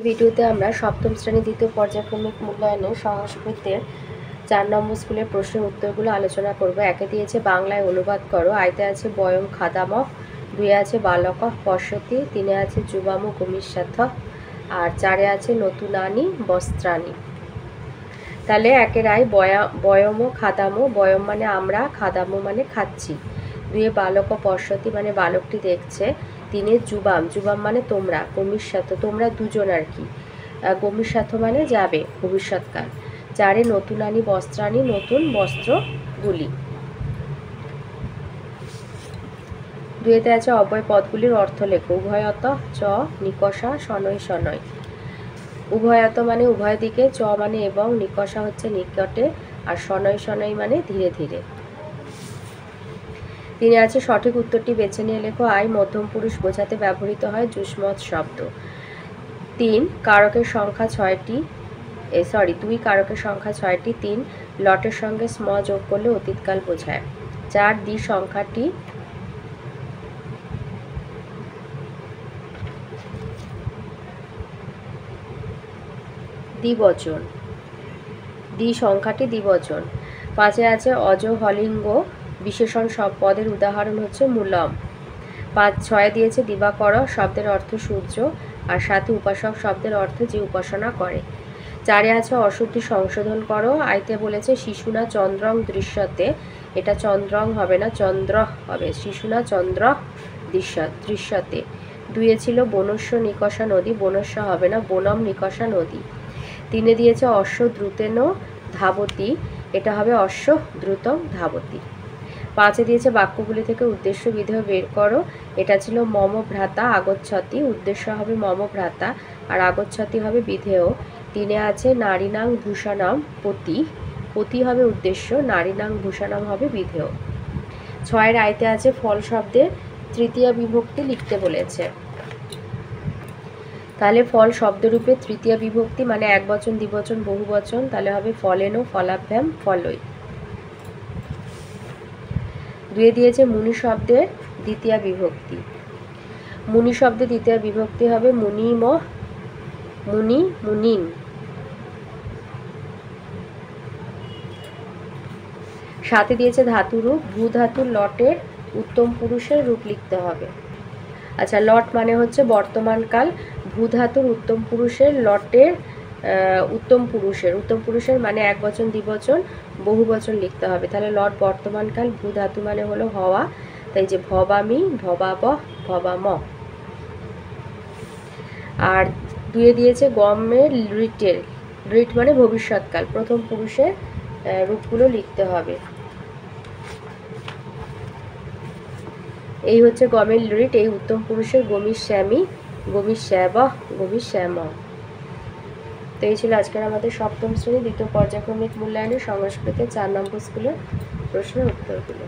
ভিডিওতে আমরা সপ্তম শ্রেণী দ্বিতীয় পর্যায়ক্রমিক মূল্যায়নের সংস্কৃতের 4 নম্বর স্কুলের প্রশ্নের উত্তরগুলো আলোচনা করব। একে দিয়েছে বাংলায় অনুবাদ করো, আইতে আছে বয়ম খাদাম, 2 আছে বালক পশ্যতি, 3 আছে যুবামু গমিষ্যাথ, আর 4 আছে নতুনানি বস্ত্রানি। তাহলে একের আই বয়ম খাদাম, বয়ম মানে আমরা, খাদাম মানে খাচ্ছি, 2 বালক পশ্যতি মানে বালকটি দেখছে, 3 যুবাম, যুবাম মানে তোমরা, গমিষ্যাথ তোমরা দুজন আর কি, গমিষ্যাথ মানে যাবে ভবিষ্যৎকাল, 4 নতুনানি বস্ত্রানি নতুন বস্ত্রগুলি। 2 আছে অব্যয় পদগুলির অর্থ লেখো, উভয়ত চ নিকষা শনৈ শনৈ। উভয়ত মানে উভয় দিকে, চ মানে এবং, নিকষা হচ্ছে নিকটে, আর শনৈ শনৈ মানে ধীরে ধীরে। 3 আছে সঠিক উত্তরটি বেছে নিয়ে লেখো, আই মধ্যম পুরুষ বোঝাতে ব্যবহৃত হয় যুষ্মৎ শব্দ। 3 কারকের সংখ্যা 6টি, 2 কারকের সংখ্যা 6টি, 3 লটের সঙ্গে স্ম যোগ করলে অতীতকাল বোঝায়। 4 দ্বি সংখ্যাটি দ্বিবচন, দ্বি সংখ্যাটি দ্বিবচন। 5 আছে অজ হলিঙ্গ বিশেষণ সব পদের উদাহরণ হচ্ছে মূলম। 6 দিয়েছে দিবাকর শব্দের অর্থ সূর্য, আর 7 উপাসক শব্দের অর্থ যে উপাসনা করে। 4 আছে অশুদ্ধি সংশোধন করো, আইতে বলেছে শিশুনা চন্দ্রং দৃশ্যতে, এটা চন্দ্রং হবে না চন্দ্র হবে, শিশুনা চন্দ্র দৃশ্যতে। 2 ছিল বনস্য নিকষা নদী, বনস্য হবে না বনম নিকষা নদী। 3 দিয়েছে অশ্ব দ্রুতেন ধাবতী, এটা হবে অশ্ব দ্রুতম ধাবতী। 5 দিয়েছে বাক্যগুলি থেকে উদ্দেশ্য বিধেয় বের করো, এটা ছিল মম ভ্রাতা আগচ্ছতি, উদ্দেশ্য হবে মম ভ্রাতা আর আগচ্ছতি হবে বিধেয়। 3 আছে নারীনাং ভূষণাম পতি, পতি হবে উদ্দেশ্য, নারীনাং ভূষণাম হবে বিধেয়। 6 আইতে আছে ফল শব্দের তৃতীয় বিভক্তি লিখতে বলেছে, তাহলে ফল শব্দরূপে তৃতীয় বিভক্তি মানে একবচন দ্বিবচন বহুবচন, তাহলে হবে ফলেনো ফলাভ্যাম ফলই। 2 দিয়েছে মুনি শব্দের দ্বিতীয় বিভক্তি, মুনি শব্দের দ্বিতীয় বিভক্তি হবে মুনিম মুনি মুনিন। 7 দিয়েছে ধাতুরূপ, ভূ ধাতুর লটের উত্তম পুরুষের রূপ লিখতে হবে। আচ্ছা, লট মানে হচ্ছে বর্তমানকাল, ভূ ধাতুর উত্তম পুরুষের লটের উত্তম পুরুষের মানে একবচন দ্বিবচন বহুবচন লিখতে হবে। তাহলে লট বর্তমানকাল, ভূ ধাতু মানে হলো হওয়া, তাই যে ভবামি ভবাব ভবাম। আর 2 দিয়েছে গমের ঋটের, ঋট মানে ভবিষ্যৎকাল, প্রথম পুরুষের রূপগুলো লিখতে হবে। এই হচ্ছে গমের ঋট, এই উত্তম পুরুষের গমির শ্যামী, গমির শ্যাব, গমির শ্যাম। তো এই ছিল আজকের আমাদের সপ্তম শ্রেণী দ্বিতীয় পর্যায়ক্রমিক মূল্যায়নের সংস্কৃতের 4 নম্বর স্কুলের প্রশ্নের উত্তরগুলো।